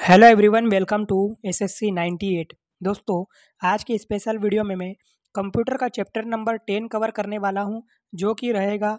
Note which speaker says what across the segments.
Speaker 1: Hello everyone, welcome to SSC 98। दोस्तों, आज की स्पेशल वीडियो में मैं कंप्यूटर का चैप्टर नंबर 10 कवर करने वाला हूं, जो कि रहेगा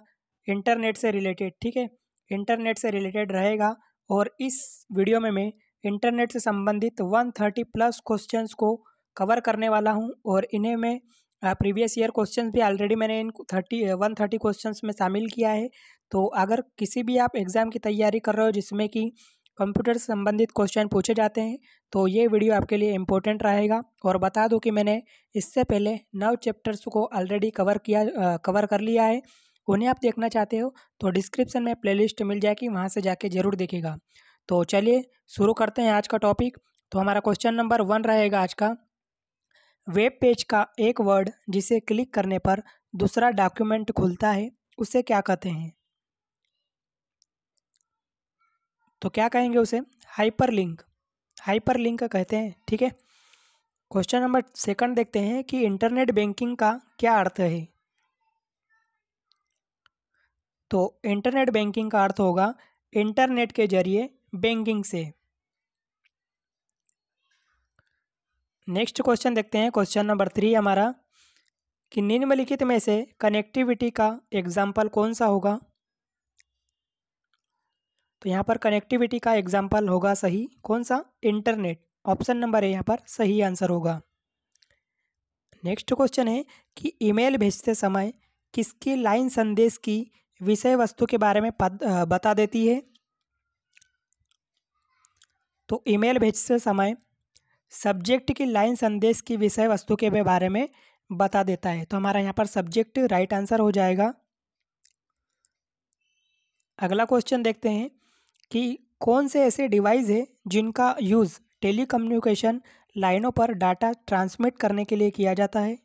Speaker 1: इंटरनेट से रिलेटेड। ठीक है, इंटरनेट से रिलेटेड रहेगा। और इस वीडियो में मैं इंटरनेट से संबंधित 130 प्लस क्वेश्चंस को कवर करने वाला हूं। और इन्हें मैं प्रीवियस ईयर क्वेश्चंस भी ऑलरेडी मैंने इन 130 क्वेश्चंस में शामिल किया है। तो अगर किसी भी आप एग्ज़ाम की तैयारी कर रहे हो जिसमें कि कंप्यूटर से संबंधित क्वेश्चन पूछे जाते हैं, तो ये वीडियो आपके लिए इम्पोर्टेंट रहेगा। और बता दूं कि मैंने इससे पहले 9 चैप्टर्स को ऑलरेडी कवर कर लिया है। उन्हें आप देखना चाहते हो तो डिस्क्रिप्शन में प्लेलिस्ट मिल जाएगी, वहाँ से जाके ज़रूर देखिएगा। तो चलिए शुरू करते हैं आज का टॉपिक। तो हमारा क्वेश्चन नंबर 1 रहेगा आज का। वेब पेज का एक वर्ड जिसे क्लिक करने पर दूसरा डॉक्यूमेंट खुलता है, उसे क्या कहते हैं? तो क्या कहेंगे उसे? हाइपरलिंक। हाइपरलिंक कहते हैं। ठीक है, क्वेश्चन नंबर सेकंड देखते हैं कि इंटरनेट बैंकिंग का क्या अर्थ है। तो इंटरनेट बैंकिंग का अर्थ होगा इंटरनेट के जरिए बैंकिंग से। नेक्स्ट क्वेश्चन देखते हैं, क्वेश्चन नंबर 3 हमारा, कि निम्नलिखित में से कनेक्टिविटी का एग्जाम्पल कौन सा होगा। तो यहाँ पर कनेक्टिविटी का एग्जाम्पल होगा सही कौन सा? इंटरनेट। ऑप्शन नंबर ए यहाँ पर सही आंसर होगा। नेक्स्ट क्वेश्चन है कि ईमेल भेजते समय किसकी लाइन संदेश की विषय वस्तु के बारे में बता देती है। तो ईमेल भेजते समय सब्जेक्ट की लाइन संदेश की विषय वस्तु के बारे में बता देता है। तो हमारा यहाँ पर सब्जेक्ट राइट आंसर हो जाएगा। अगला क्वेश्चन देखते हैं कि कौन से ऐसे डिवाइस है जिनका यूज़ टेलीकम्युनिकेशन लाइनों पर डाटा ट्रांसमिट करने के लिए किया जाता है।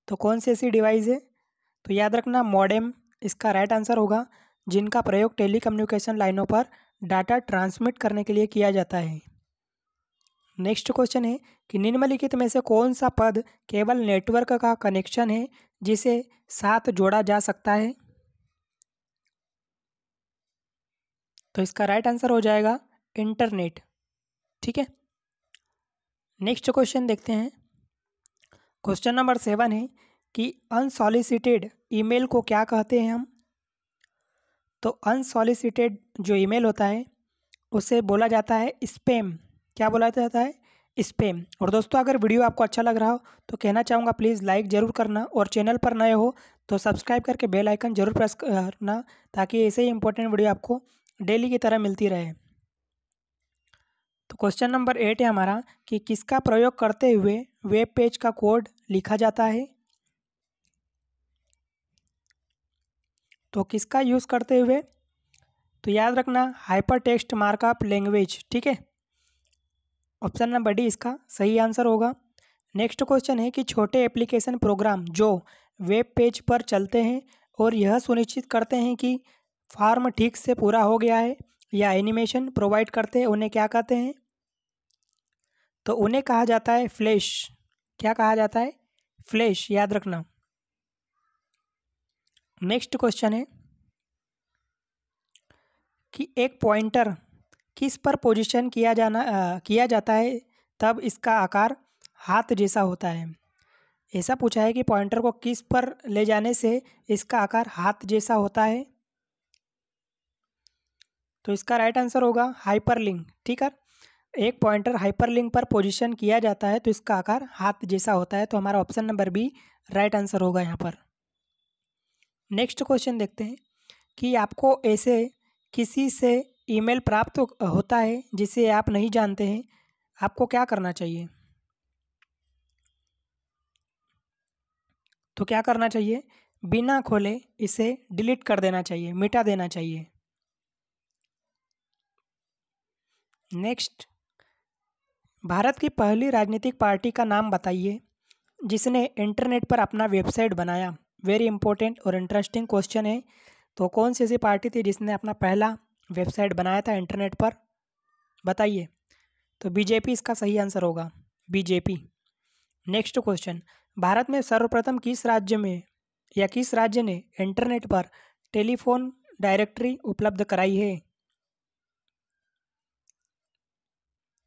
Speaker 1: तो कौन सी ऐसी डिवाइस है? तो याद रखना, मॉडेम इसका राइट आंसर होगा, जिनका प्रयोग टेलीकम्युनिकेशन लाइनों पर डाटा ट्रांसमिट करने के लिए किया जाता है। नेक्स्ट क्वेश्चन है कि निम्नलिखित में से कौन सा पद केवल नेटवर्क का कनेक्शन है जिसे साथ जोड़ा जा सकता है। तो इसका राइट आंसर हो जाएगा इंटरनेट। ठीक है, नेक्स्ट क्वेश्चन देखते हैं, क्वेश्चन नंबर 7 है कि अनसॉलिसिटेड ईमेल को क्या कहते हैं हम। तो अनसॉलिसिटेड जो ईमेल होता है उसे बोला जाता है स्पैम। क्या बोला जाता है? स्पैम। और दोस्तों, अगर वीडियो आपको अच्छा लग रहा हो तो कहना चाहूँगा प्लीज़ लाइक ज़रूर करना, और चैनल पर नए हो तो सब्सक्राइब करके बेल आइकन जरूर प्रेस करना, ताकि ऐसे ही इंपॉर्टेंट वीडियो आपको डेली की तरह मिलती रहे। तो क्वेश्चन नंबर 8 है हमारा कि किसका प्रयोग करते हुए वेब पेज का कोड लिखा जाता है। तो किसका यूज़ करते हुए? तो याद रखना, हाइपर टेक्स्ट मार्कअप लैंग्वेज। ठीक है, ऑप्शन नंबर डी इसका सही आंसर होगा। नेक्स्ट क्वेश्चन है कि छोटे एप्लीकेशन प्रोग्राम जो वेब पेज पर चलते हैं और यह सुनिश्चित करते हैं कि फॉर्म ठीक से पूरा हो गया है या एनिमेशन प्रोवाइड करते हैं, उन्हें क्या कहते हैं? तो उन्हें कहा जाता है फ्लैश। क्या कहा जाता है? फ्लैश, याद रखना। नेक्स्ट क्वेश्चन है कि एक पॉइंटर किस पर पोजीशन किया जाता है तब इसका आकार हाथ जैसा होता है। ऐसा पूछा है कि पॉइंटर को किस पर ले जाने से इसका आकार हाथ जैसा होता है। तो इसका राइट आंसर होगा हाइपरलिंक। ठीक है, एक पॉइंटर हाइपरलिंक पर पोजीशन किया जाता है तो इसका आकार हाथ जैसा होता है। तो हमारा option number B right answer होगा यहाँ पर। नेक्स्ट क्वेश्चन देखते हैं कि आपको ऐसे किसी से ईमेल प्राप्त होता है जिसे आप नहीं जानते हैं, आपको क्या करना चाहिए? तो क्या करना चाहिए? बिना खोले इसे डिलीट कर देना चाहिए, मिटा देना चाहिए। नेक्स्ट, भारत की पहली राजनीतिक पार्टी का नाम बताइए जिसने इंटरनेट पर अपना वेबसाइट बनाया। वेरी इंपॉर्टेंट और इंटरेस्टिंग क्वेश्चन है। तो कौन सी ऐसी पार्टी थी जिसने अपना पहला वेबसाइट बनाया था इंटरनेट पर? बताइए। तो बीजेपी इसका सही आंसर होगा, बीजेपी। नेक्स्ट क्वेश्चन, भारत में सर्वप्रथम किस राज्य ने इंटरनेट पर टेलीफोन डायरेक्टरी उपलब्ध कराई है?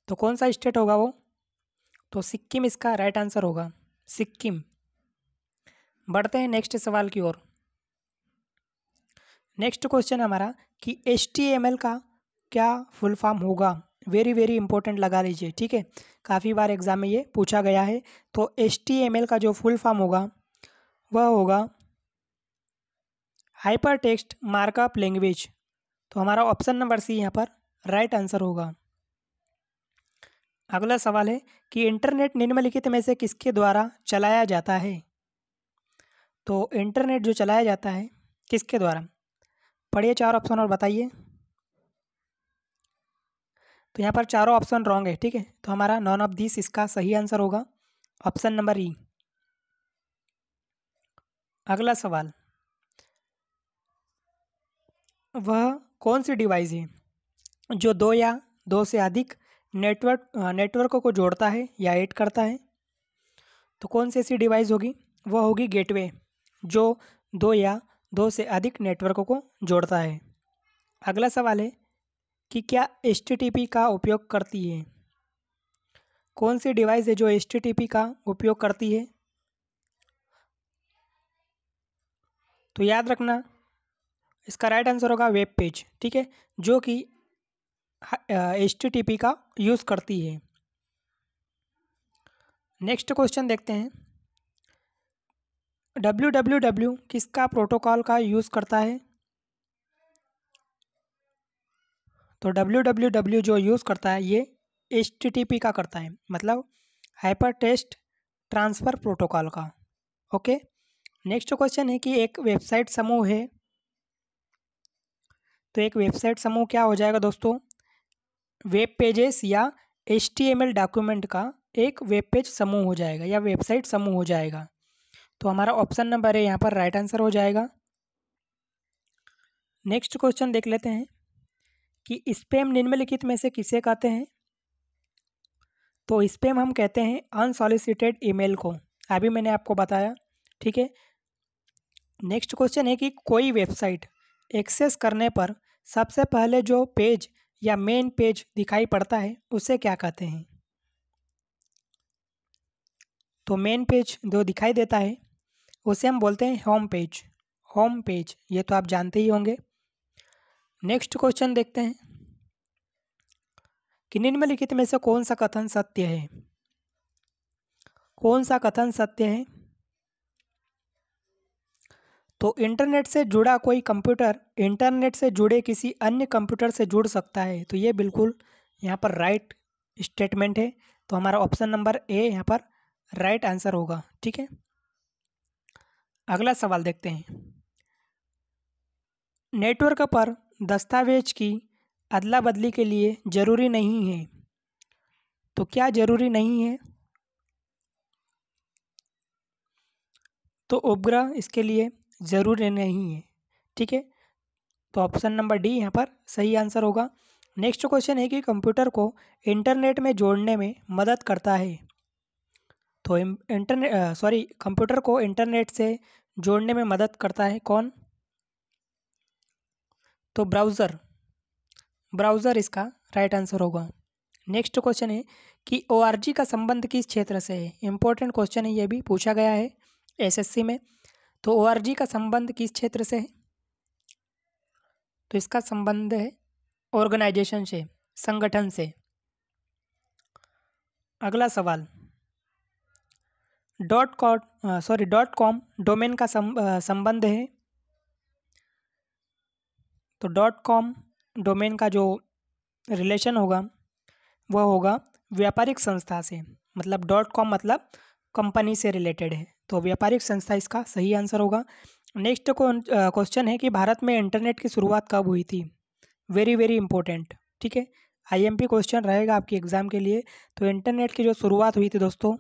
Speaker 1: तो कौन सा स्टेट होगा वो? तो सिक्किम इसका राइट आंसर होगा, सिक्किम। बढ़ते हैं नेक्स्ट सवाल की ओर। नेक्स्ट क्वेश्चन हमारा कि HTML का क्या फुल फॉर्म होगा? वेरी वेरी इंपॉर्टेंट लगा लीजिए, ठीक है, काफ़ी बार एग्जाम में ये पूछा गया है। तो HTML का जो फुल फॉर्म होगा वह होगा हाइपर टेक्स्ट मार्कअप लैंग्वेज। तो हमारा ऑप्शन नंबर सी यहाँ पर राइट आंसर होगा। अगला सवाल है कि इंटरनेट निम्नलिखित में से किसके द्वारा चलाया जाता है? तो इंटरनेट जो चलाया जाता है किसके द्वारा? पढ़िए चार ऑप्शन और बताइए। तो यहाँ पर चारों ऑप्शन रॉन्ग है, ठीक है, तो हमारा नॉन ऑफ दिस इसका सही आंसर होगा, ऑप्शन नंबर ई। अगला सवाल, वह कौन सी डिवाइस है जो दो या दो से अधिक नेटवर्क को जोड़ता है या ऐड करता है? तो कौन सी ऐसी डिवाइस होगी? वह होगी गेटवे, जो दो या दो से अधिक नेटवर्क को जोड़ता है। अगला सवाल है कि क्या HTTP का उपयोग करती है? कौन सी डिवाइस है जो HTTP का उपयोग करती है? तो याद रखना इसका राइट आंसर होगा वेब पेज, ठीक है, जो कि HTTP का यूज़ करती है। नेक्स्ट क्वेश्चन देखते हैं, www किसका प्रोटोकॉल का यूज़ करता है? तो www जो यूज़ करता है ये HTTP का करता है, मतलब हाइपर टेक्स्ट ट्रांसफ़र प्रोटोकॉल का। ओके, नेक्स्ट क्वेश्चन है कि एक वेबसाइट समूह है। तो एक वेबसाइट समूह क्या हो जाएगा दोस्तों? वेब पेजेस या HTML डॉक्यूमेंट का एक वेब पेज समूह हो जाएगा या वेबसाइट समूह हो जाएगा। तो हमारा ऑप्शन नंबर है यहाँ पर राइट आंसर हो जाएगा। नेक्स्ट क्वेश्चन देख लेते हैं कि स्पैम निम्नलिखित में से किसे कहते हैं? तो स्पैम हम कहते हैं अनसॉलिसिटेड ईमेल को, अभी मैंने आपको बताया, ठीक है। नेक्स्ट क्वेश्चन है कि कोई वेबसाइट एक्सेस करने पर सबसे पहले जो पेज या मेन पेज दिखाई पड़ता है उसे क्या कहते हैं? तो मेन पेज जो दिखाई देता है उसे हम बोलते हैं होम पेज, होम पेज, ये तो आप जानते ही होंगे। नेक्स्ट क्वेश्चन देखते हैं कि निम्नलिखित में से कौन सा कथन सत्य है? कौन सा कथन सत्य है? तो इंटरनेट से जुड़ा कोई कंप्यूटर इंटरनेट से जुड़े किसी अन्य कंप्यूटर से जुड़ सकता है, तो ये बिल्कुल यहाँ पर राइट स्टेटमेंट है। तो हमारा ऑप्शन नंबर ए यहाँ पर राइट आंसर होगा, ठीक है। अगला सवाल देखते हैं, नेटवर्क पर दस्तावेज की अदला बदली के लिए जरूरी नहीं है। तो क्या जरूरी नहीं है? तो उपग्रह इसके लिए जरूरी नहीं है, ठीक है, तो ऑप्शन नंबर डी यहाँ पर सही आंसर होगा। नेक्स्ट क्वेश्चन है कि कंप्यूटर को इंटरनेट में जोड़ने में मदद करता है। तो कंप्यूटर को इंटरनेट से जोड़ने में मदद करता है कौन? तो ब्राउज़र, ब्राउज़र इसका राइट आंसर होगा। नेक्स्ट क्वेश्चन है कि ORG का संबंध किस क्षेत्र से है? इंपॉर्टेंट क्वेश्चन है, ये भी पूछा गया है SSC में। तो ORG का संबंध किस क्षेत्र से है? तो इसका संबंध है ऑर्गेनाइजेशन से, संगठन से। अगला सवाल, .com डोमेन का संबंध है। तो .com डोमेन का जो रिलेशन होगा वह होगा व्यापारिक संस्था से, मतलब .com मतलब कंपनी से रिलेटेड है, तो व्यापारिक संस्था इसका सही आंसर होगा। नेक्स्ट क्वेश्चन है कि भारत में इंटरनेट की शुरुआत कब हुई थी? वेरी वेरी इंपॉर्टेंट, ठीक है, IMP क्वेश्चन रहेगा आपके एग्जाम के लिए। तो इंटरनेट की जो शुरुआत हुई थी दोस्तों,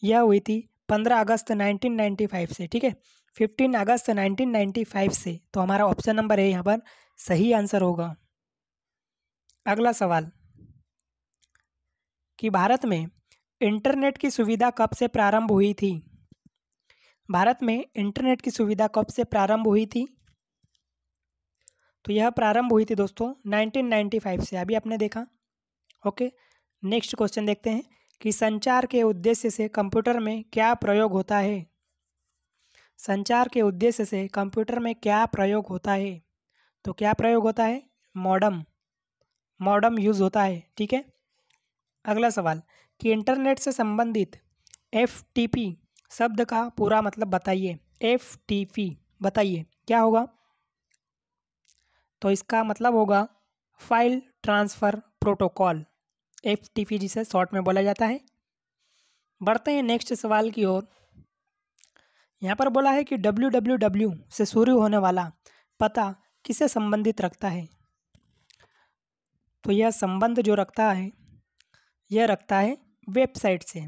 Speaker 1: यह हुई थी 15 अगस्त 1995 से, ठीक है, 15 अगस्त 1995 से। तो हमारा ऑप्शन नंबर है यहाँ पर सही आंसर होगा। अगला सवाल कि भारत में इंटरनेट की सुविधा कब से प्रारंभ हुई थी? भारत में इंटरनेट की सुविधा कब से प्रारंभ हुई थी? तो यह प्रारंभ हुई थी दोस्तों 1995 से, अभी आपने देखा। ओके, नेक्स्ट क्वेश्चन देखते हैं कि संचार के उद्देश्य से कंप्यूटर में क्या प्रयोग होता है। संचार के उद्देश्य से कंप्यूटर में क्या प्रयोग होता है? तो क्या प्रयोग होता है? मॉडम। मॉडम यूज़ होता है, ठीक है। अगला सवाल कि इंटरनेट से संबंधित FTP शब्द का पूरा मतलब बताइए। FTP बताइए क्या होगा? तो इसका मतलब होगा फाइल ट्रांसफ़र प्रोटोकॉल, FTP जिसे शॉर्ट में बोला जाता है। बढ़ते हैं नेक्स्ट सवाल की ओर। यहाँ पर बोला है कि www से शुरू होने वाला पता किसे संबंधित रखता है? तो यह संबंध जो रखता है, यह रखता है वेबसाइट से।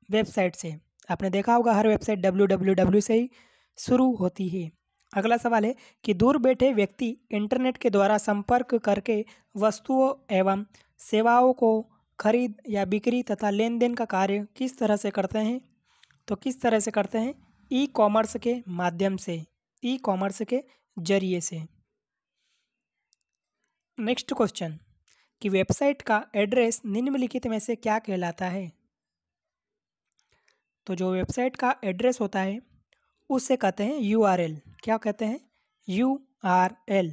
Speaker 1: वेबसाइट से आपने देखा होगा हर वेबसाइट www से ही शुरू होती है। अगला सवाल है कि दूर बैठे व्यक्ति इंटरनेट के द्वारा संपर्क करके वस्तुओं एवं सेवाओं को खरीद या बिक्री तथा लेन देन का कार्य किस तरह से करते हैं? तो किस तरह से करते हैं? ई कॉमर्स के माध्यम से, ई कॉमर्स के जरिए से। नेक्स्ट क्वेश्चन कि वेबसाइट का एड्रेस निम्नलिखित में से क्या कहलाता है? तो जो वेबसाइट का एड्रेस होता है उसे कहते हैं URL। क्या कहते हैं? URL।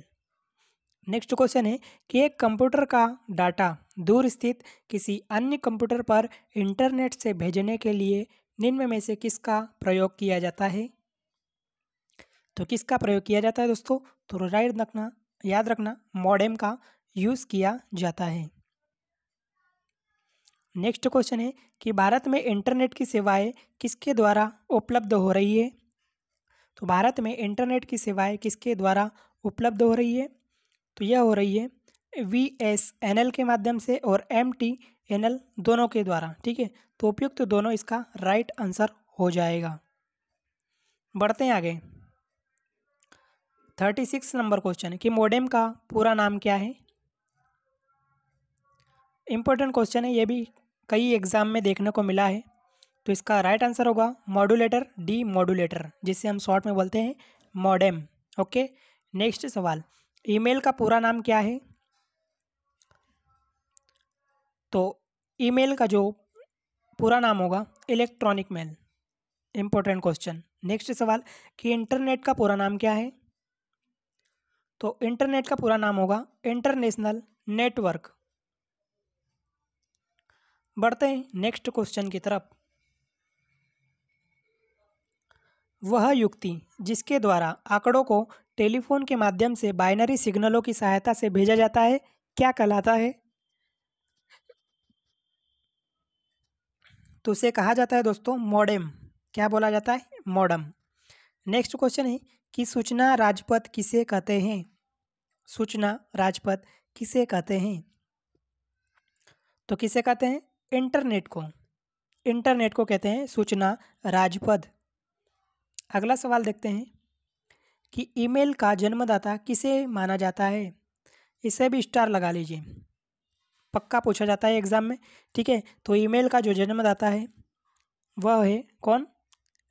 Speaker 1: नेक्स्ट क्वेश्चन है कि एक कंप्यूटर का डाटा दूर स्थित किसी अन्य कंप्यूटर पर इंटरनेट से भेजने के लिए निम्न में से किसका प्रयोग किया जाता है? तो किसका प्रयोग किया जाता है दोस्तों? तो याद रखना मॉडेम का यूज़ किया जाता है। नेक्स्ट क्वेश्चन है कि भारत में इंटरनेट की सेवाएं किसके द्वारा उपलब्ध हो रही है? तो भारत में इंटरनेट की सेवाएं किसके द्वारा उपलब्ध हो रही है? तो यह हो रही है VSNL के माध्यम से और MTNL दोनों के द्वारा, ठीक है। तो उपयुक्त तो दोनों इसका राइट आंसर हो जाएगा। बढ़ते हैं आगे। 36 नंबर क्वेश्चन है कि मॉडेम का पूरा नाम क्या है? इंपॉर्टेंट क्वेश्चन है, ये भी कई एग्जाम में देखने को मिला है। तो इसका राइट आंसर होगा मॉड्यूलेटर, डी मॉड्यूलेटर, जिसे हम शॉर्ट में बोलते हैं मॉडेम। ओके। नेक्स्ट सवाल, ईमेल का पूरा नाम क्या है? तो ईमेल का जो पूरा नाम होगा electronic mail. Important question. Next सवाल कि इंटरनेट का पूरा नाम क्या है? तो इंटरनेट का पूरा नाम होगा इंटरनेशनल नेटवर्क। बढ़ते हैं नेक्स्ट क्वेश्चन की तरफ। वह युक्ति जिसके द्वारा आंकड़ों को टेलीफोन के माध्यम से बाइनरी सिग्नलों की सहायता से भेजा जाता है क्या कहलाता है? तो उसे कहा जाता है दोस्तों मॉडेम। क्या बोला जाता है? मॉडेम। नेक्स्ट क्वेश्चन है कि सूचना राजपथ किसे कहते हैं? सूचना राजपथ किसे कहते हैं? तो किसे कहते हैं? इंटरनेट को। इंटरनेट को कहते हैं सूचना राजपथ। अगला सवाल देखते हैं कि ईमेल का जन्मदाता किसे माना जाता है? इसे भी स्टार लगा लीजिए, पक्का पूछा जाता है एग्जाम में, ठीक है। तो ईमेल का जो जन्मदाता है वह है कौन?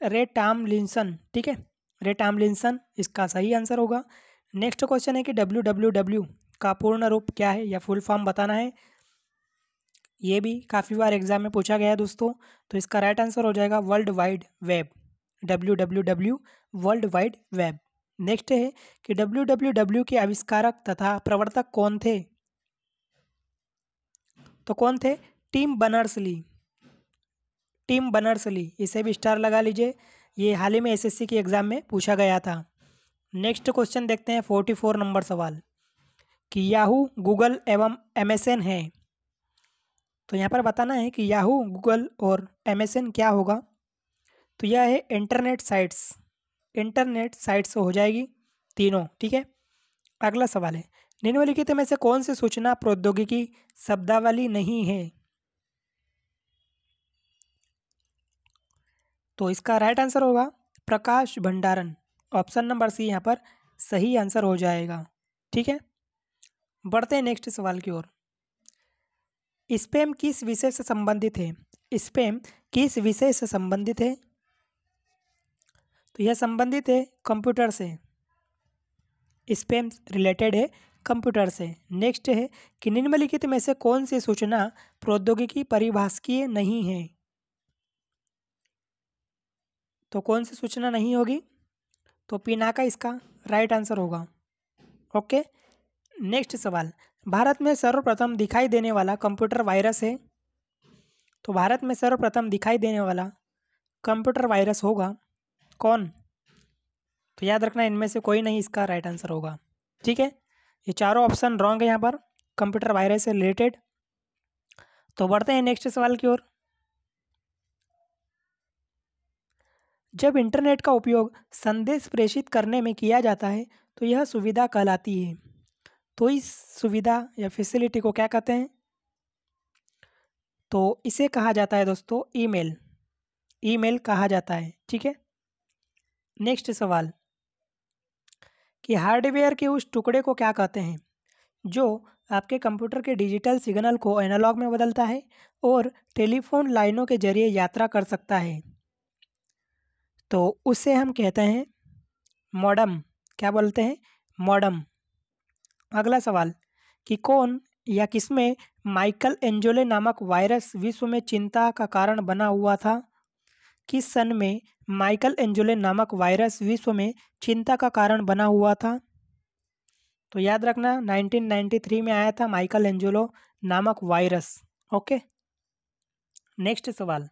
Speaker 1: रे टॉमलिंसन, ठीक है। रे टॉमलिंसन इसका सही आंसर होगा। नेक्स्ट क्वेश्चन है कि www का पूर्ण रूप क्या है या फुल फॉर्म बताना है। ये भी काफ़ी बार एग्जाम में पूछा गया है दोस्तों। तो इसका राइट आंसर हो जाएगा world wide web. www world wide web. Next है कि www के आविष्कारक तथा प्रवर्तक कौन थे? तो कौन थे? Tim Berners-Lee. टिम बर्नर्स-ली, इसे भी स्टार लगा लीजिए, ये हाल ही में SSC की एग्जाम में पूछा गया था। नेक्स्ट क्वेश्चन देखते हैं 44 नंबर सवाल कि याहू, गूगल एवं MSN है। तो यहाँ पर बताना है कि याहू, गूगल और MSN क्या होगा। तो यह है इंटरनेट साइट्स। इंटरनेट साइट्स हो जाएगी तीनों, ठीक है। अगला सवाल है निम्नलिखित में से कौन सी सूचना प्रौद्योगिकी शब्दावली नहीं है? तो इसका राइट आंसर होगा प्रकाश भंडारण। ऑप्शन नंबर सी यहाँ पर सही आंसर हो जाएगा, ठीक है। बढ़ते हैं नेक्स्ट सवाल की ओर। स्पैम किस विषय से संबंधित है? स्पैम किस विषय से संबंधित है? तो यह संबंधित है कंप्यूटर से। स्पैम रिलेटेड है कंप्यूटर से। नेक्स्ट है कि निम्नलिखित में से कौन सी सूचना प्रौद्योगिकी परिभाषिकीय नहीं है। तो कौन सी सूचना नहीं होगी? तो पिनाका इसका राइट आंसर होगा। ओके, नेक्स्ट सवाल, भारत में सर्वप्रथम दिखाई देने वाला कंप्यूटर वायरस है। तो भारत में सर्वप्रथम दिखाई देने वाला कंप्यूटर वायरस होगा कौन? तो याद रखना इनमें से कोई नहीं इसका राइट आंसर होगा। ठीक है, ये चारों ऑप्शन रॉन्ग है यहाँ पर कंप्यूटर वायरस से रिलेटेड। तो बढ़ते हैं नेक्स्ट सवाल की ओर। जब इंटरनेट का उपयोग संदेश प्रेषित करने में किया जाता है तो यह सुविधा कहलाती है। तो इस सुविधा या फैसिलिटी को क्या कहते हैं? तो इसे कहा जाता है दोस्तों ईमेल। ईमेल कहा जाता है। ठीक है, नेक्स्ट सवाल कि हार्डवेयर के उस टुकड़े को क्या कहते हैं जो आपके कंप्यूटर के डिजिटल सिग्नल को एनालॉग में बदलता है और टेलीफोन लाइनों के जरिए यात्रा कर सकता है? तो उसे हम कहते हैं मॉडम। क्या बोलते हैं? मॉडम। अगला सवाल कि कौन या किसमें माइकल एंजेलो नामक वायरस विश्व में चिंता का कारण बना हुआ था? किस सन में माइकल एंजेलो नामक वायरस विश्व में चिंता का कारण बना हुआ था? तो याद रखना 1993 में आया था माइकल एंजेलो नामक वायरस। ओके, नेक्स्ट सवाल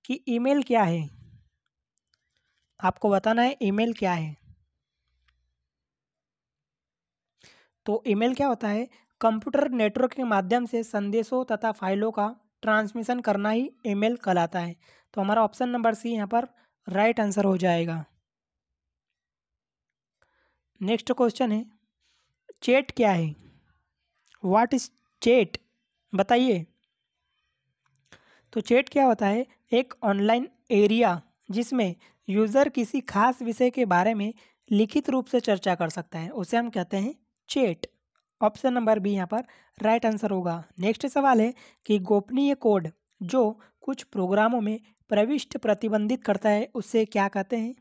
Speaker 1: कि ईमेल क्या है? आपको बताना है ईमेल क्या है। तो ईमेल क्या होता है? कंप्यूटर नेटवर्क के माध्यम से संदेशों तथा फाइलों का ट्रांसमिशन करना ही ईमेल कहलाता है। तो हमारा ऑप्शन नंबर सी यहाँ पर राइट आंसर हो जाएगा। नेक्स्ट क्वेश्चन है चैट क्या है? What is chat? बताइए। तो चैट क्या होता है? एक ऑनलाइन एरिया जिसमें यूज़र किसी खास विषय के बारे में लिखित रूप से चर्चा कर सकता है, उसे हम कहते हैं चैट। ऑप्शन नंबर बी यहाँ पर राइट आंसर होगा। नेक्स्ट सवाल है कि गोपनीय कोड जो कुछ प्रोग्रामों में प्रविष्ट प्रतिबंधित करता है उसे क्या कहते हैं?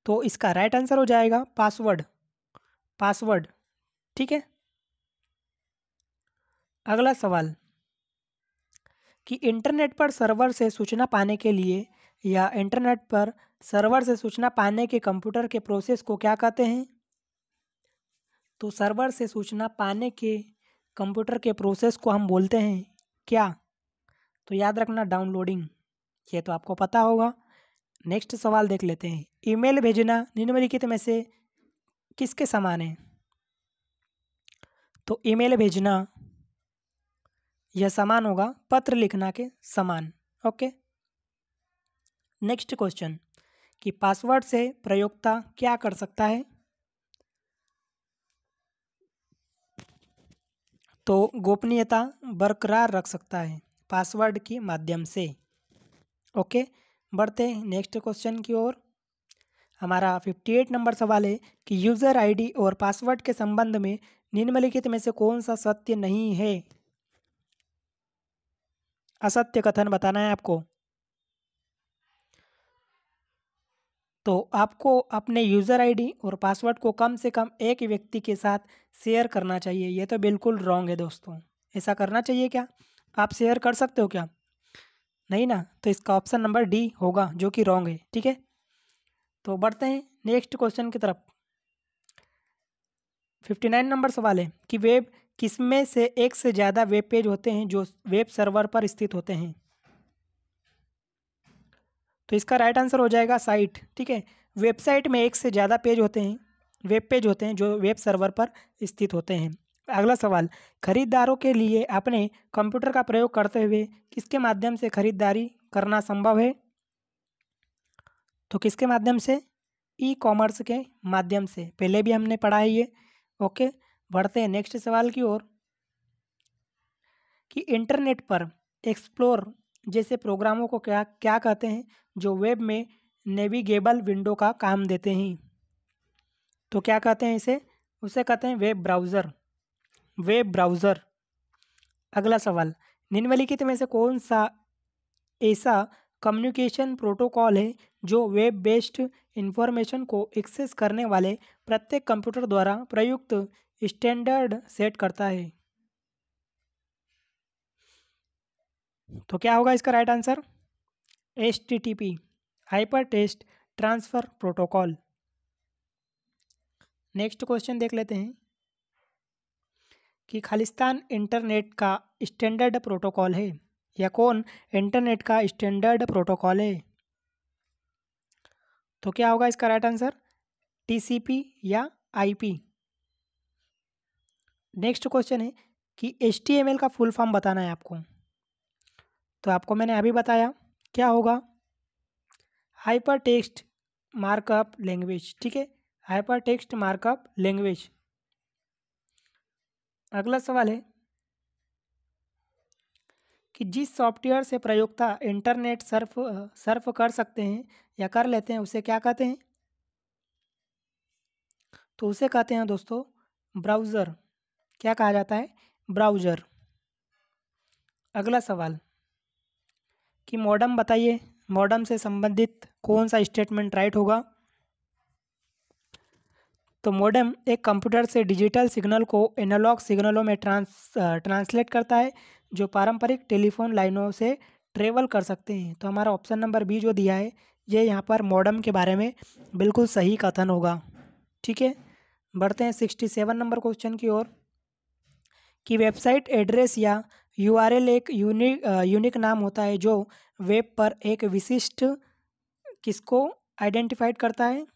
Speaker 1: तो इसका राइट आंसर हो जाएगा पासवर्ड। पासवर्ड। ठीक है, अगला सवाल कि इंटरनेट पर सर्वर से सूचना पाने के लिए या इंटरनेट पर सर्वर से सूचना पाने के कंप्यूटर के प्रोसेस को क्या कहते हैं? तो सर्वर से सूचना पाने के कंप्यूटर के प्रोसेस को हम बोलते हैं क्या? तो याद रखना डाउनलोडिंग। ये तो आपको पता होगा। नेक्स्ट सवाल देख लेते हैं, ईमेल भेजना निम्नलिखित में से किसके समान है? तो ईमेल भेजना यह समान होगा पत्र लिखना के समान। ओके, नेक्स्ट क्वेश्चन कि पासवर्ड से प्रयोक्ता क्या कर सकता है? तो गोपनीयता बरकरार रख सकता है पासवर्ड के माध्यम से। ओके, बढ़ते हैं नेक्स्ट क्वेश्चन की ओर। हमारा 58 नंबर सवाल है कि यूज़र आईडी और पासवर्ड के संबंध में निम्नलिखित में से कौन सा सत्य नहीं है? असत्य कथन बताना है आपको। तो आपको अपने यूज़र आईडी और पासवर्ड को कम से कम एक व्यक्ति के साथ शेयर करना चाहिए। ये तो बिल्कुल रॉन्ग है दोस्तों। ऐसा करना चाहिए क्या? आप शेयर कर सकते हो क्या? नहीं ना, तो इसका ऑप्शन नंबर डी होगा जो कि रॉन्ग है। ठीक है, तो बढ़ते हैं नेक्स्ट क्वेश्चन की तरफ। 59 नंबर सवाल है कि वेब किसमें से एक से ज़्यादा वेब पेज होते हैं जो वेब सर्वर पर स्थित होते हैं? तो इसका राइट आंसर हो जाएगा साइट। ठीक है, वेबसाइट में एक से ज़्यादा पेज होते हैं, वेब पेज होते हैं जो वेब सर्वर पर स्थित होते हैं। अगला सवाल, खरीदारों के लिए अपने कंप्यूटर का प्रयोग करते हुए किसके माध्यम से खरीदारी करना संभव है? तो किसके माध्यम से? ई कॉमर्स के माध्यम से। पहले भी हमने पढ़ा है ये। ओके, बढ़ते हैं नेक्स्ट सवाल की ओर कि इंटरनेट पर एक्सप्लोर जैसे प्रोग्रामों को क्या क्या कहते हैं जो वेब में नेविगेबल विंडो का काम देते हैं? तो क्या कहते हैं इसे? उसे कहते हैं वेब ब्राउज़र। Web browser. अगला सवाल, निम्नलिखित में से कौन सा ऐसा कम्युनिकेशन प्रोटोकॉल है जो वेब बेस्ड इंफॉर्मेशन को एक्सेस करने वाले प्रत्येक कंप्यूटर द्वारा प्रयुक्त स्टैंडर्ड सेट करता है। तो क्या होगा इसका right answer? HTTP, hyper text transfer protocol. Next question देख लेते हैं कि खालिस्तान इंटरनेट का स्टैंडर्ड प्रोटोकॉल है, या कौन इंटरनेट का स्टैंडर्ड प्रोटोकॉल है? तो क्या होगा इसका राइट आंसर? TCP या IP। नेक्स्ट क्वेश्चन है कि HTML का फुल फॉर्म बताना है आपको। तो आपको मैंने अभी बताया क्या होगा, हाइपर टेक्स्ट मार्कअप लैंग्वेज। ठीक है, हाइपर टेक्स्ट मार्कअप लैंग्वेज। अगला सवाल है कि जिस सॉफ्टवेयर से प्रयोक्ता इंटरनेट सर्फ कर सकते हैं या कर लेते हैं उसे क्या कहते हैं? तो उसे कहते हैं दोस्तों ब्राउज़र। क्या कहा जाता है? ब्राउज़र। अगला सवाल कि मॉडेम बताइए, मॉडेम से संबंधित कौन सा स्टेटमेंट राइट होगा? तो मॉडेम एक कंप्यूटर से डिजिटल सिग्नल को एनालॉग सिग्नलों में ट्रांसलेट करता है जो पारंपरिक टेलीफोन लाइनों से ट्रेवल कर सकते हैं। तो हमारा ऑप्शन नंबर बी जो दिया है ये यहाँ पर मॉडेम के बारे में बिल्कुल सही कथन होगा। ठीक है, बढ़ते हैं 67 नंबर क्वेश्चन की ओर कि वेबसाइट एड्रेस या URL एक यूनिक नाम होता है जो वेब पर एक विशिष्ट किसको आइडेंटिफाइड करता है?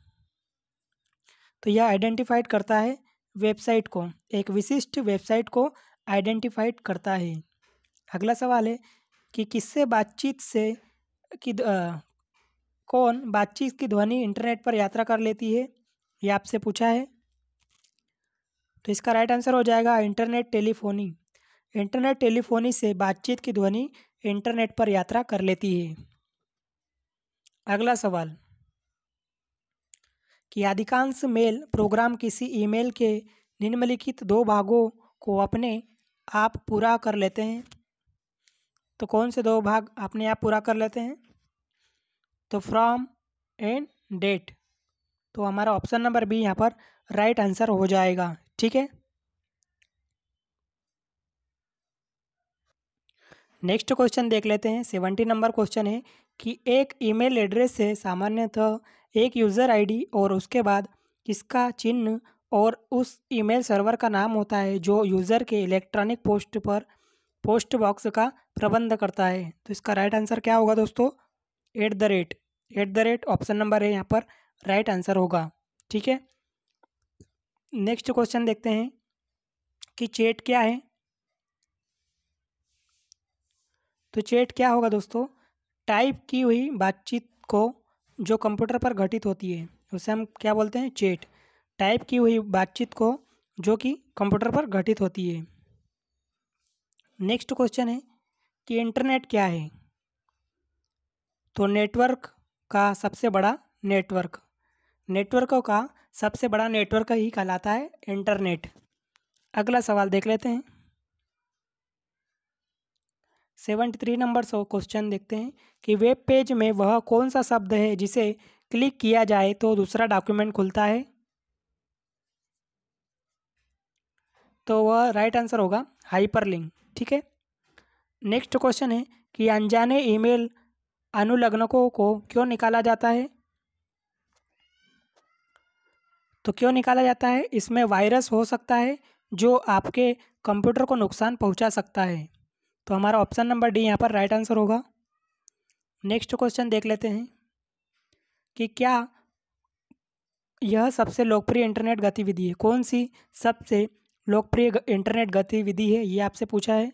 Speaker 1: तो यह आइडेंटिफाइड करता है वेबसाइट को, एक विशिष्ट वेबसाइट को आइडेंटिफाइड करता है। अगला सवाल है कि किससे बातचीत से कौन बातचीत की ध्वनि इंटरनेट पर यात्रा कर लेती है, ये आपसे पूछा है। तो इसका राइट आंसर हो जाएगा इंटरनेट टेलीफोनी। इंटरनेट टेलीफोनी से बातचीत की ध्वनि इंटरनेट पर यात्रा कर लेती है। अगला सवाल कि अधिकांश मेल प्रोग्राम किसी ईमेल के निम्नलिखित दो भागों को अपने आप पूरा कर लेते हैं। तो कौन से दो भाग अपने आप पूरा कर लेते हैं? तो फ्रॉम एंड डेट। तो हमारा ऑप्शन नंबर बी यहाँ पर राइट आंसर हो जाएगा। ठीक है, नेक्स्ट क्वेश्चन देख लेते हैं। 70 नंबर क्वेश्चन है कि एक ईमेल एड्रेस से सामान्यतः एक यूज़र आईडी और उसके बाद किसका चिन्ह और उस ईमेल सर्वर का नाम होता है जो यूज़र के इलेक्ट्रॉनिक पोस्ट बॉक्स का प्रबंध करता है। तो इसका राइट आंसर क्या होगा दोस्तों? @ ऑप्शन नंबर है यहाँ पर राइट आंसर होगा। ठीक है, नेक्स्ट क्वेश्चन देखते हैं कि चैट क्या है। तो चैट क्या होगा दोस्तों? टाइप की हुई बातचीत को जो कंप्यूटर पर घटित होती है उसे हम क्या बोलते हैं? चैट। टाइप की हुई बातचीत को जो कि कंप्यूटर पर घटित होती है। नेक्स्ट क्वेश्चन है कि इंटरनेट क्या है? तो नेटवर्क का सबसे बड़ा नेटवर्क, नेटवर्कों का सबसे बड़ा नेटवर्क ही कहलाता है इंटरनेट। अगला सवाल देख लेते हैं। 73 नंबर क्वेश्चन देखते हैं कि वेब पेज में वह कौन सा शब्द है जिसे क्लिक किया जाए तो दूसरा डॉक्यूमेंट खुलता है? तो वह राइट आंसर होगा हाइपरलिंक। ठीक है, नेक्स्ट क्वेश्चन है कि अनजाने ईमेल अनुलग्नकों को क्यों निकाला जाता है? तो क्यों निकाला जाता है? इसमें वायरस हो सकता है जो आपके कंप्यूटर को नुकसान पहुंचा सकता है। तो हमारा ऑप्शन नंबर डी यहाँ पर राइट आंसर होगा। नेक्स्ट क्वेश्चन देख लेते हैं कि क्या यह सबसे लोकप्रिय इंटरनेट गतिविधि है? कौन सी सबसे लोकप्रिय इंटरनेट गतिविधि है, ये आपसे पूछा है।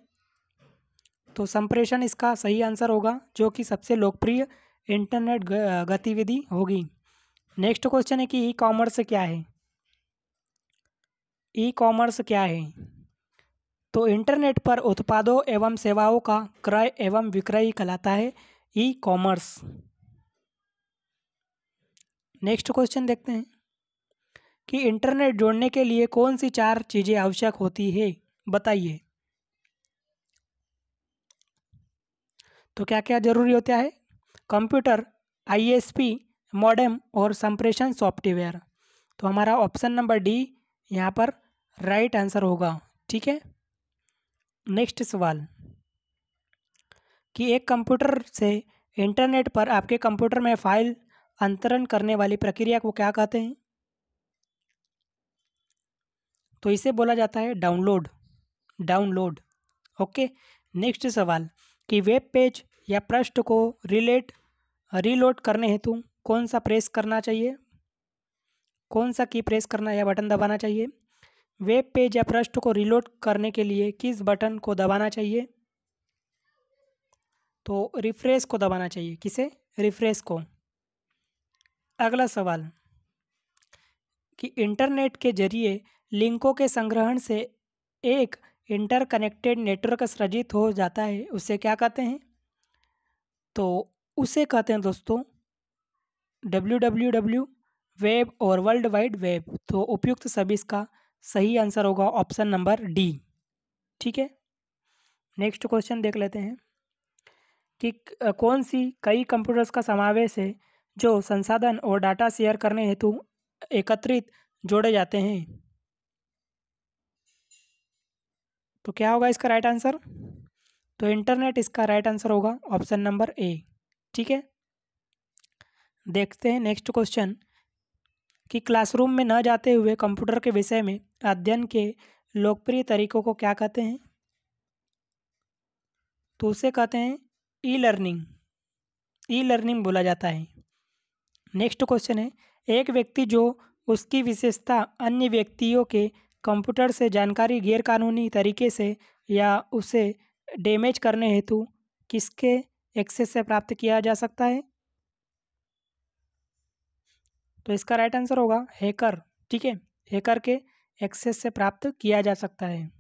Speaker 1: तो संप्रेषण इसका सही आंसर होगा जो कि सबसे लोकप्रिय इंटरनेट गतिविधि होगी। नेक्स्ट क्वेश्चन है कि ई कॉमर्स क्या है? ई कॉमर्स क्या है? तो इंटरनेट पर उत्पादों एवं सेवाओं का क्रय एवं विक्रय कहलाता है ई कॉमर्स। नेक्स्ट क्वेश्चन देखते हैं कि इंटरनेट जोड़ने के लिए कौन सी 4 चीज़ें आवश्यक होती है, बताइए। तो क्या क्या जरूरी होता है? कंप्यूटर, आईएसपी, मॉडेम और संप्रेषण सॉफ्टवेयर। तो हमारा ऑप्शन नंबर डी यहाँ पर राइट आंसर होगा। ठीक है, नेक्स्ट सवाल कि एक कंप्यूटर से इंटरनेट पर आपके कंप्यूटर में फाइल अंतरण करने वाली प्रक्रिया को क्या कहते हैं? तो इसे बोला जाता है डाउनलोड। डाउनलोड। ओके, नेक्स्ट सवाल कि वेब पेज या पृष्ठ को रीलोड करने हेतु कौन सा प्रेस करना चाहिए? कौन सा की प्रेस करना या बटन दबाना चाहिए? वेब पेज या पृष्ठ को रीलोड करने के लिए किस बटन को दबाना चाहिए? तो रिफ्रेश को दबाना चाहिए। किसे? रिफ्रेश को। अगला सवाल कि इंटरनेट के जरिए लिंकों के संग्रहण से एक इंटरकनेक्टेड नेटवर्क सृजित हो जाता है, उसे क्या कहते हैं? तो उसे कहते हैं दोस्तों www, वेब और वर्ल्ड वाइड वेब। तो उपयुक्त सभी इसका सही आंसर होगा ऑप्शन नंबर डी। ठीक है, नेक्स्ट क्वेश्चन देख लेते हैं कि कौन सी कई कंप्यूटर्स का समावेश है जो संसाधन और डाटा शेयर करने हेतु एकत्रित जोड़े जाते हैं? तो क्या होगा इसका राइट आंसर? तो इंटरनेट इसका राइट आंसर होगा ऑप्शन नंबर ए। ठीक है, देखते हैं नेक्स्ट क्वेश्चन कि क्लासरूम में न जाते हुए कंप्यूटर के विषय में अध्ययन के लोकप्रिय तरीकों को क्या कहते हैं? तो उसे कहते हैं ई लर्निंग। ई लर्निंग बोला जाता है। नेक्स्ट क्वेश्चन है एक व्यक्ति जो उसकी विशेषता अन्य व्यक्तियों के कंप्यूटर से जानकारी गैरकानूनी तरीके से या उसे डैमेज करने हेतु किसके एक्सेस से प्राप्त किया जा सकता है? तो इसका राइट आंसर होगा हैकर। ठीक है, हैकर के एक्सेस से प्राप्त किया जा सकता है।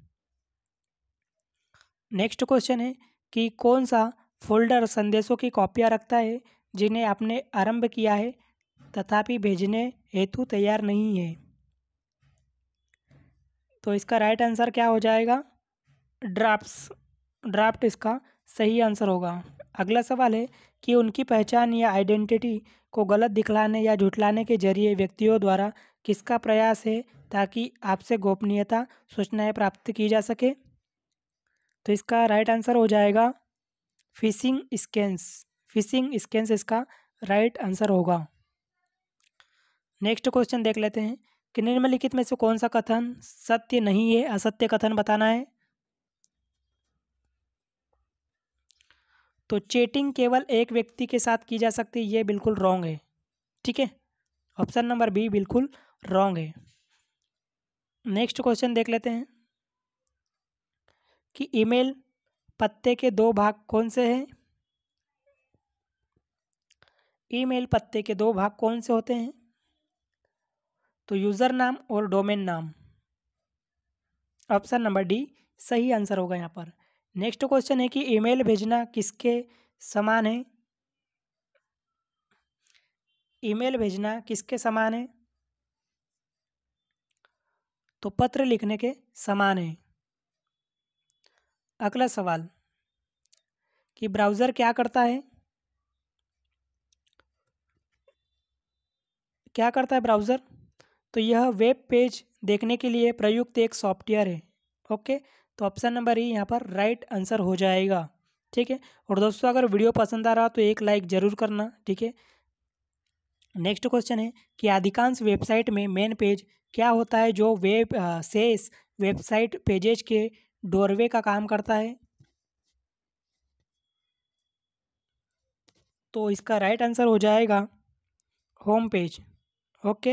Speaker 1: नेक्स्ट क्वेश्चन है कि कौन सा फोल्डर संदेशों की कॉपियाँ रखता है जिन्हें आपने आरंभ किया है तथापि भेजने हेतु तैयार नहीं है? तो इसका राइट आंसर क्या हो जाएगा? ड्राफ्ट्स। ड्राफ्ट इसका सही आंसर होगा। अगला सवाल है कि उनकी पहचान या आइडेंटिटी को गलत दिखलाने या झुठलाने के जरिए व्यक्तियों द्वारा किसका प्रयास है ताकि आपसे गोपनीयता सूचनाएं प्राप्त की जा सके? तो इसका राइट आंसर हो जाएगा फिशिंग स्कैन्स। फिशिंग स्कैन्स इसका राइट आंसर होगा। नेक्स्ट क्वेश्चन देख लेते हैं कि निम्नलिखित में से कौन सा कथन सत्य नहीं है? असत्य कथन बताना है। तो चैटिंग केवल एक व्यक्ति के साथ की जा सकती है, ये बिल्कुल रॉन्ग है। ठीक है, ऑप्शन नंबर बी बिल्कुल रॉन्ग है। नेक्स्ट क्वेश्चन देख लेते हैं कि ईमेल पत्ते के दो भाग कौन से हैं? ईमेल पत्ते के दो भाग कौन से होते हैं? तो यूज़र नाम और डोमेन नाम। ऑप्शन नंबर डी सही आंसर होगा यहाँ पर। नेक्स्ट क्वेश्चन है कि ईमेल भेजना किसके समान है? ईमेल भेजना किसके समान है? तो पत्र लिखने के समान है। अगला सवाल कि ब्राउज़र क्या करता है? क्या करता है ब्राउज़र? तो यह वेब पेज देखने के लिए प्रयुक्त एक सॉफ्टवेयर है। ओके, तो ऑप्शन नंबर ई यहाँ पर राइट आंसर हो जाएगा। ठीक है, और दोस्तों अगर वीडियो पसंद आ रहा तो एक लाइक ज़रूर करना। ठीक है, नेक्स्ट क्वेश्चन है कि अधिकांश वेबसाइट में मेन पेज क्या होता है जो वेब सेस वेबसाइट पेजेज के डोरवे का काम करता है? तो इसका राइट आंसर हो जाएगा home page. Okay,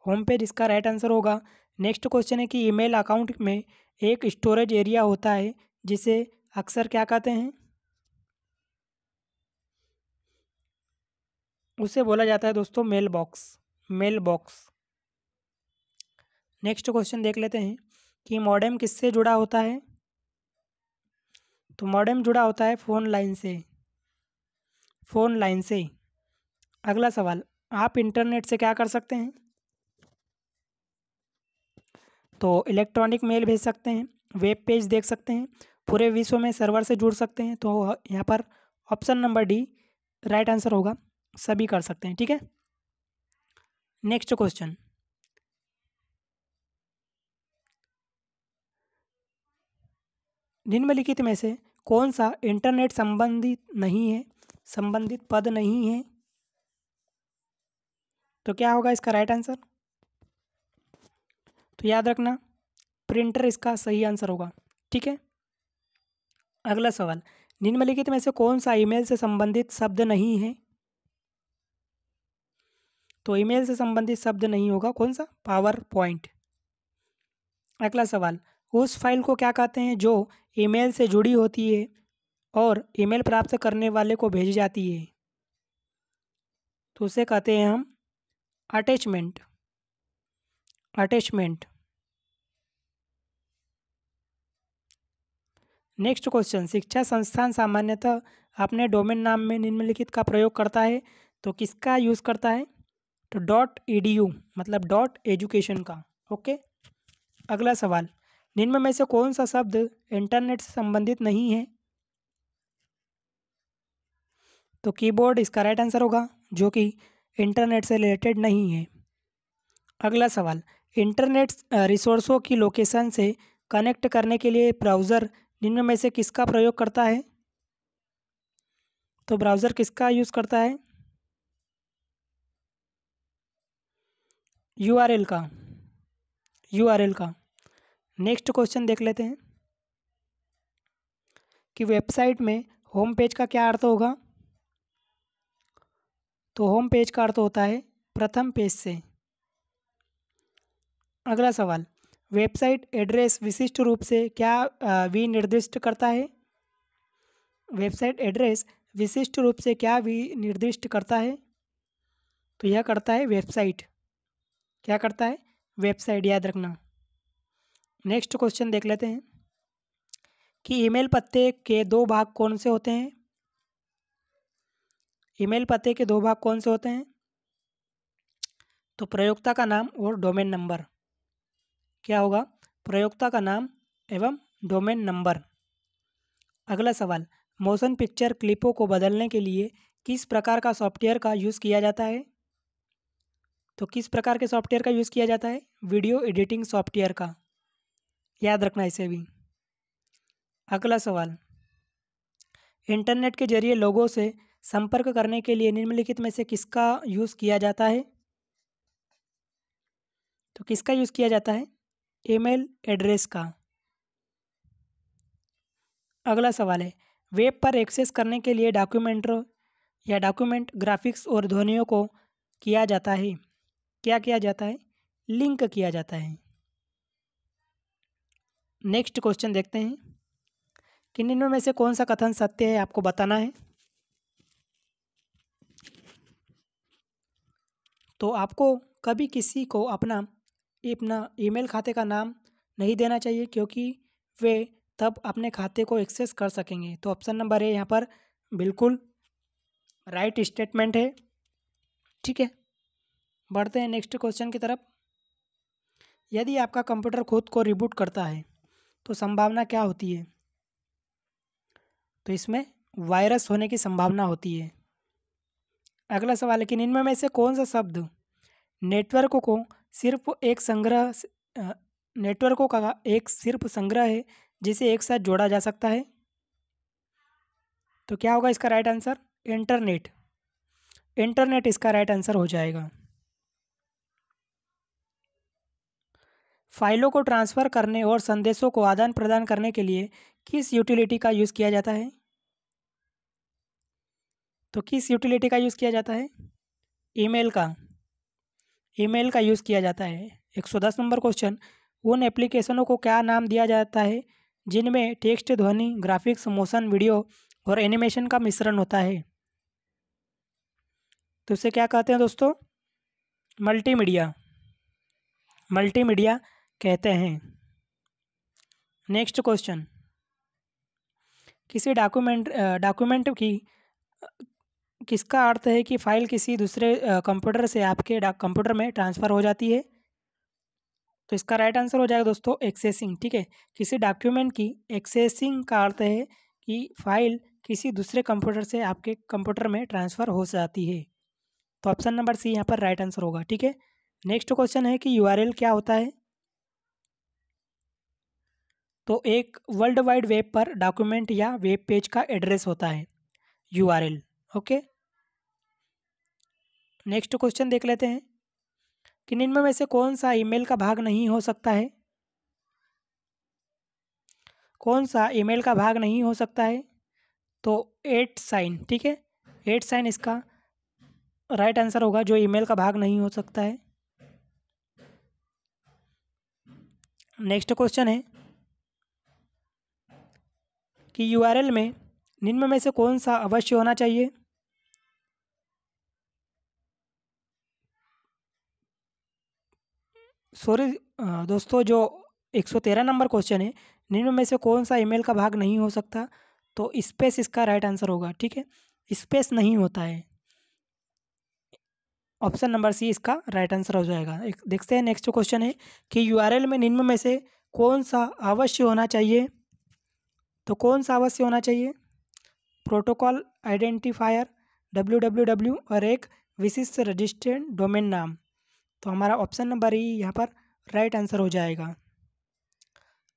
Speaker 1: home page इसका राइट आंसर होगा। नेक्स्ट क्वेश्चन है कि ईमेल अकाउंट में एक स्टोरेज एरिया होता है जिसे अक्सर क्या कहते हैं? उसे बोला जाता है दोस्तों mail box. Mail box. Next question देख लेते हैं कि मॉडेम किससे जुड़ा होता है? तो मॉडेम जुड़ा होता है फ़ोन लाइन से। फ़ोन लाइन से। अगला सवाल, आप इंटरनेट से क्या कर सकते हैं? तो इलेक्ट्रॉनिक मेल भेज सकते हैं, वेब पेज देख सकते हैं, पूरे विश्व में सर्वर से जुड़ सकते हैं। तो यहाँ पर option number D right answer होगा, सभी कर सकते हैं, ठीक है। नेक्स्ट क्वेश्चन, निम्नलिखित में से कौन सा इंटरनेट संबंधित पद नहीं है? तो क्या होगा इसका राइट आंसर? तो याद रखना, प्रिंटर इसका सही आंसर होगा, ठीक है। अगला सवाल, निम्नलिखित में से कौन सा ईमेल से संबंधित शब्द नहीं है? तो ईमेल से संबंधित शब्द नहीं होगा कौन सा? Power point. अगला सवाल, उस फाइल को क्या कहते हैं जो ईमेल से जुड़ी होती है और ईमेल प्राप्त करने वाले को भेजी जाती है? तो उसे कहते हैं हम अटैचमेंट। नेक्स्ट क्वेश्चन, शिक्षा संस्थान सामान्यतः अपने डोमेन नाम में निम्नलिखित का प्रयोग करता है, तो किसका यूज़ करता है? तो .edu मतलब .education का, ओके। अगला सवाल, निम्न में से कौन सा शब्द इंटरनेट से संबंधित नहीं है? तो कीबोर्ड इसका राइट आंसर होगा, जो कि इंटरनेट से रिलेटेड नहीं है। अगला सवाल, इंटरनेट रिसोर्सों की लोकेशन से कनेक्ट करने के लिए ब्राउज़र निम्न में से किसका प्रयोग करता है? तो ब्राउज़र किसका यूज़ करता है? यूआरएल का। नेक्स्ट क्वेश्चन देख लेते हैं कि वेबसाइट में होम पेज का क्या अर्थ होगा? तो होम पेज का अर्थ होता है प्रथम पेज से। अगला सवाल, वेबसाइट एड्रेस विशिष्ट रूप से क्या विनिर्दिष्ट करता है? वेबसाइट एड्रेस विशिष्ट रूप से क्या विनिर्दिष्ट करता है? तो यह करता है वेबसाइट। क्या करता है? वेबसाइट, याद रखना। नेक्स्ट क्वेश्चन देख लेते हैं कि ईमेल पते के दो भाग कौन से होते हैं? ईमेल पते के दो भाग कौन से होते हैं? तो प्रयोक्ता का नाम और डोमेन नंबर। क्या होगा? प्रयोक्ता का नाम एवं डोमेन नंबर। अगला सवाल, मोशन पिक्चर क्लिपों को बदलने के लिए किस प्रकार का सॉफ्टवेयर का यूज़ किया जाता है? तो किस प्रकार के सॉफ्टवेयर का यूज़ किया जाता है? वीडियो एडिटिंग सॉफ्टवेयर का, याद रखना इसे भी। अगला सवाल, इंटरनेट के जरिए लोगों से संपर्क करने के लिए निम्नलिखित में से किसका यूज़ किया जाता है? तो किसका यूज़ किया जाता है? ईमेल एड्रेस का। अगला सवाल है, वेब पर एक्सेस करने के लिए डॉक्यूमेंट ग्राफिक्स और ध्वनियों को किया जाता है। क्या किया जाता है? लिंक किया जाता है। नेक्स्ट क्वेश्चन देखते हैं कि निम्न में से कौन सा कथन सत्य है, आपको बताना है। तो आपको कभी किसी को अपना ईमेल खाते का नाम नहीं देना चाहिए, क्योंकि वे तब अपने खाते को एक्सेस कर सकेंगे। तो ऑप्शन नंबर ए यहाँ पर बिल्कुल राइट स्टेटमेंट है, ठीक है। बढ़ते हैं नेक्स्ट क्वेश्चन की तरफ। यदि आपका कंप्यूटर खुद को रिबूट करता है तो संभावना क्या होती है? तो इसमें वायरस होने की संभावना होती है। अगला सवाल है कि इनमें में से कौन सा शब्द नेटवर्क को सिर्फ एक संग्रह नेटवर्कों का एक सिर्फ संग्रह है जिसे एक साथ जोड़ा जा सकता है? तो क्या होगा इसका राइट आंसर? इंटरनेट इसका राइट आंसर हो जाएगा। फाइलों को ट्रांसफ़र करने और संदेशों को आदान प्रदान करने के लिए किस यूटिलिटी का यूज़ किया जाता है? तो किस यूटिलिटी का यूज़ किया जाता है? ईमेल का यूज़ किया जाता है। 110 नंबर क्वेश्चन, उन एप्लीकेशनों को क्या नाम दिया जाता है जिनमें टेक्स्ट, ध्वनि, ग्राफिक्स, मोशन, वीडियो और एनिमेशन का मिश्रण होता है? तो इसे क्या कहते हैं दोस्तों? मल्टीमीडिया कहते हैं। नेक्स्ट क्वेश्चन, किसी डॉक्यूमेंट की किसका अर्थ है कि फाइल किसी दूसरे कंप्यूटर से आपके कंप्यूटर में ट्रांसफ़र हो जाती है? तो इसका राइट आंसर हो जाएगा दोस्तों एक्सेसिंग, ठीक है। किसी डॉक्यूमेंट की एक्सेसिंग का अर्थ है कि फाइल किसी दूसरे कंप्यूटर से आपके कंप्यूटर में ट्रांसफ़र हो जाती है। तो ऑप्शन नंबर सी यहाँ पर राइट आंसर होगा। ठीक है, नेक्स्ट क्वेश्चन है कि यूआरएल क्या होता है। तो एक वर्ल्ड वाइड वेब पर डॉक्यूमेंट या वेब पेज का एड्रेस होता है यूआरएल। ओके, नेक्स्ट क्वेश्चन देख लेते हैं कि निम्न में से कौन सा ईमेल का भाग नहीं हो सकता है। कौन सा ईमेल का भाग नहीं हो सकता है। तो एट साइन, ठीक है, एट साइन इसका राइट आंसर होगा, जो ईमेल का भाग नहीं हो सकता है। नेक्स्ट क्वेश्चन है कि यूआरएल में निम्न में से कौन सा अवश्य होना चाहिए। सॉरी दोस्तों, जो 113 नंबर क्वेश्चन है, निम्न में से कौन सा ईमेल का भाग नहीं हो सकता। तो स्पेस इसका राइट आंसर होगा। ठीक है, स्पेस नहीं होता है, ऑप्शन नंबर सी इसका राइट आंसर हो जाएगा। देखते हैं नेक्स्ट क्वेश्चन है कि यूआरएल में निम्न में से कौन सा अवश्य होना चाहिए। तो कौन सा अवश्य होना चाहिए। प्रोटोकॉल आइडेंटिफायर, www और एक विशिष्ट रजिस्टर्ड डोमेन नाम। तो हमारा ऑप्शन नंबर ई यहाँ पर राइट आंसर हो जाएगा।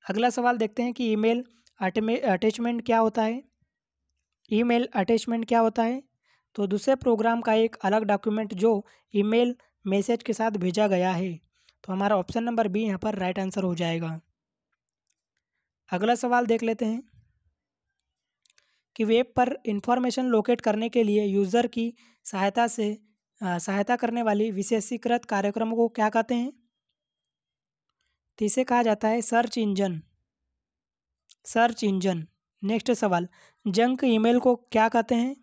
Speaker 1: अगला सवाल देखते हैं कि ईमेल अटैचमेंट क्या होता है। ईमेल अटैचमेंट क्या होता है। तो दूसरे प्रोग्राम का एक अलग डॉक्यूमेंट जो ईमेल मैसेज के साथ भेजा गया है। तो हमारा ऑप्शन नंबर बी यहाँ पर राइट आंसर हो जाएगा। अगला सवाल देख लेते हैं कि वेब पर इंफॉर्मेशन लोकेट करने के लिए यूज़र की सहायता करने वाली विशेषीकृत कार्यक्रमों को क्या कहते हैं। तो इसे कहा जाता है search engine. Search engine. Next सवाल, जंक ईमेल को क्या कहते हैं।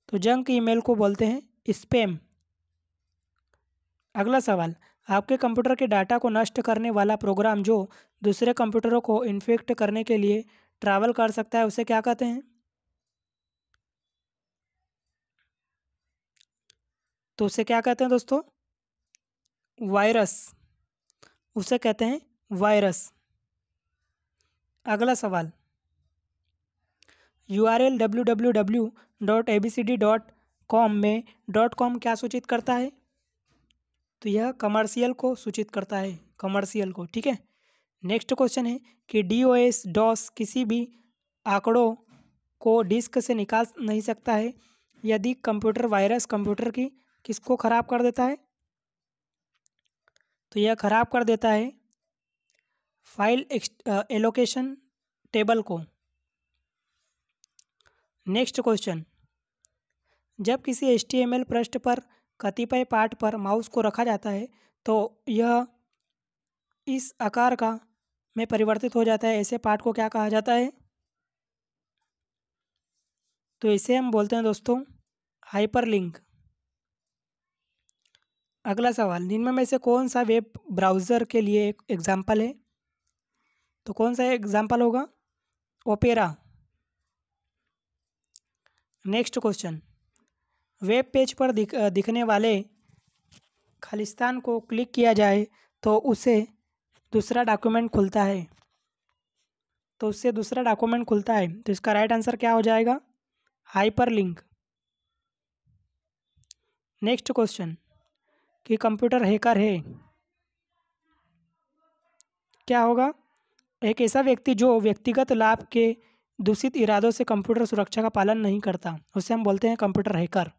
Speaker 1: तो जंक ईमेल को बोलते हैं स्पैम। अगला सवाल, आपके कंप्यूटर के डाटा को नष्ट करने वाला प्रोग्राम जो दूसरे कंप्यूटरों को इन्फेक्ट करने के लिए ट्रैवल कर सकता है उसे क्या कहते हैं। तो उसे क्या कहते हैं दोस्तों, वायरस। उसे कहते हैं वायरस। अगला सवाल, URL www.abcd.com में .com क्या सूचित करता है। तो यह कमर्शियल को सूचित करता है, कमर्शियल को। ठीक है, नेक्स्ट क्वेश्चन है कि DOS किसी भी आंकड़ों को डिस्क से निकाल नहीं सकता है यदि कंप्यूटर वायरस कंप्यूटर की किसको खराब कर देता है। तो यह खराब कर देता है फाइल एलोकेशन टेबल को। नेक्स्ट क्वेश्चन, जब किसी HTML पृष्ठ पर कतिपय पार्ट पर माउस को रखा जाता है तो यह इस आकार का में परिवर्तित हो जाता है, ऐसे पार्ट को क्या कहा जाता है। तो इसे हम बोलते हैं दोस्तों हाइपरलिंक। अगला सवाल, निम्न में से कौन सा वेब ब्राउज़र के लिए एक एग्जाम्पल है। तो कौन सा एग्जाम्पल होगा, opera. Next question, web page पर दिखने वाले खालिस्तान को क्लिक किया जाए तो उसे दूसरा डॉक्यूमेंट खुलता है। तो उससे दूसरा डॉक्यूमेंट खुलता है, तो इसका राइट आंसर क्या हो जाएगा, हाइपरलिंक। नेक्स्ट क्वेश्चन कि कंप्यूटर हैकर है, क्या होगा। एक ऐसा व्यक्ति जो व्यक्तिगत लाभ के दूषित इरादों से कंप्यूटर सुरक्षा का पालन नहीं करता, उसे हम बोलते हैं कंप्यूटर हैकर।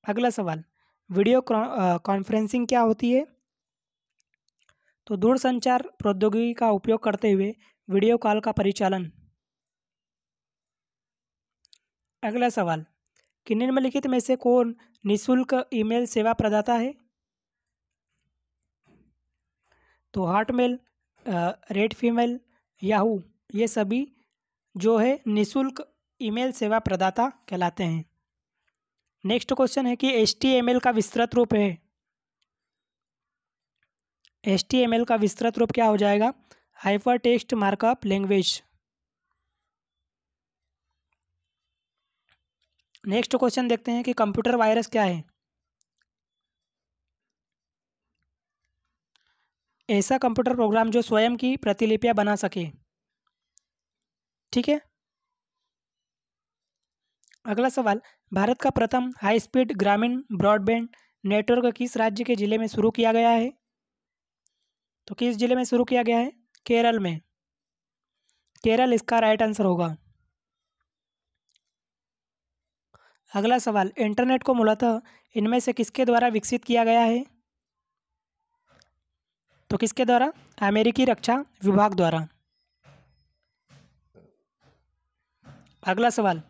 Speaker 1: अगला सवाल, वीडियो कॉन्फ्रेंसिंग क्या होती है। तो दूरसंचार प्रौद्योगिकी का उपयोग करते हुए वीडियो कॉल का परिचालन। अगला सवाल कि निम्नलिखित में से कौन निःशुल्क ईमेल सेवा प्रदाता है। तो हॉटमेल, रेड फीमेल, याहू, ये सभी जो है निःशुल्क ईमेल सेवा प्रदाता कहलाते हैं। नेक्स्ट क्वेश्चन है कि HTML का विस्तृत रूप है। HTML का विस्तृत रूप क्या हो जाएगा, hyper text markup language. Next question देखते हैं कि कंप्यूटर वायरस क्या है। ऐसा कंप्यूटर प्रोग्राम जो स्वयं की प्रतिलिपियां बना सके। ठीक है। अगला सवाल, भारत का प्रथम हाई स्पीड ग्रामीण ब्रॉडबैंड नेटवर्क किस राज्य के जिले में शुरू किया गया है? तो किस जिले में शुरू किया गया है? केरल में। केरल इसका राइट आंसर होगा। अगला सवाल, इंटरनेट को मूलतः इनमें से किसके द्वारा विकसित किया गया है? तो किसके द्वारा? अमेरिकी रक्षा विभाग द्वारा। अगला सवाल,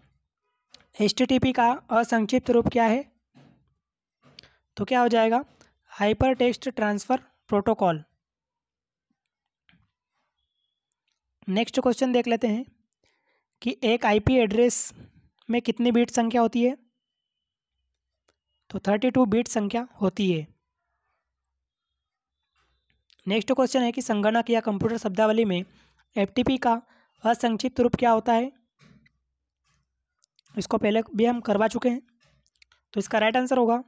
Speaker 1: HTTP का असंक्षिप्त रूप क्या है? तो क्या हो जाएगा? Hyper text transfer protocol. Next question देख लेते हैं कि एक IP एड्रेस में कितनी बीट संख्या होती है? तो 32 बीट संख्या होती है। नेक्स्ट क्वेश्चन है कि संगणक या कंप्यूटर शब्दावली में FTP का असंक्षिप्त रूप क्या होता है? इसको पहले भी हम करवा चुके हैं, तो इसका राइट आंसर होगा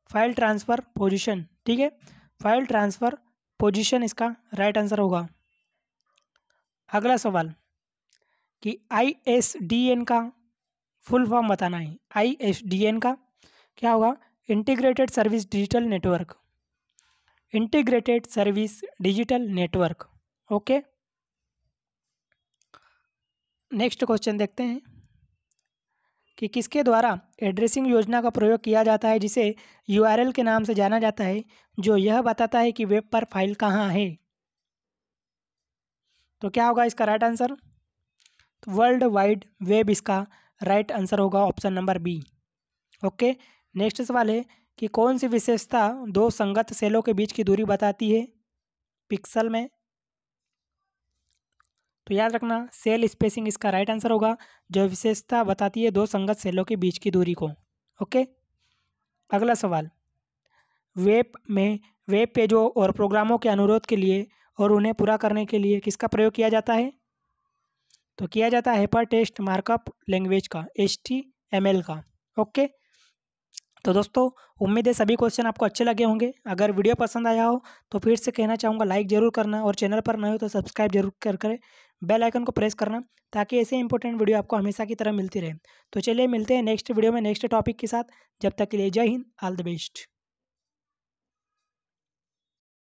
Speaker 1: फाइल ट्रांसफ़र पोजीशन। ठीक है, फाइल ट्रांसफ़र पोजीशन इसका राइट आंसर होगा। अगला सवाल कि ISDN का फुल फॉर्म बताना है। ISDN का क्या होगा? Integrated service digital network. Integrated service digital network. Okay, next question देखते हैं कि किसके द्वारा एड्रेसिंग योजना का प्रयोग किया जाता है जिसे URL के नाम से जाना जाता है, जो यह बताता है कि वेब पर फाइल कहाँ है? तो क्या होगा इसका राइट आंसर? तो वर्ल्ड वाइड वेब इसका राइट आंसर होगा, option number B. Okay, next सवाल है कि कौन सी विशेषता दो संगत सेलों के बीच की दूरी बताती है पिक्सल में? तो याद रखना, सेल स्पेसिंग इसका राइट आंसर होगा, जो विशेषता बताती है दो संगत सेलों के बीच की दूरी को। ओके, अगला सवाल, वेब पेजों और प्रोग्रामों के अनुरोध के लिए और उन्हें पूरा करने के लिए किसका प्रयोग किया जाता है? तो किया जाता है हाइपर टेक्स्ट मार्कअप लैंग्वेज का, HTML का। ओके, तो दोस्तों उम्मीद है सभी क्वेश्चन आपको अच्छे लगे होंगे। अगर वीडियो पसंद आया हो तो फिर से कहना चाहूँगा लाइक ज़रूर करना, और चैनल पर नए हो तो सब्सक्राइब जरूर करें, बेल आइकन को प्रेस करना, ताकि ऐसे इंपॉर्टेंट वीडियो आपको हमेशा की तरह मिलती रहे। तो चलिए मिलते हैं नेक्स्ट वीडियो में नेक्स्ट टॉपिक के साथ। जब तक के लिए जय हिंद, ऑल द बेस्ट।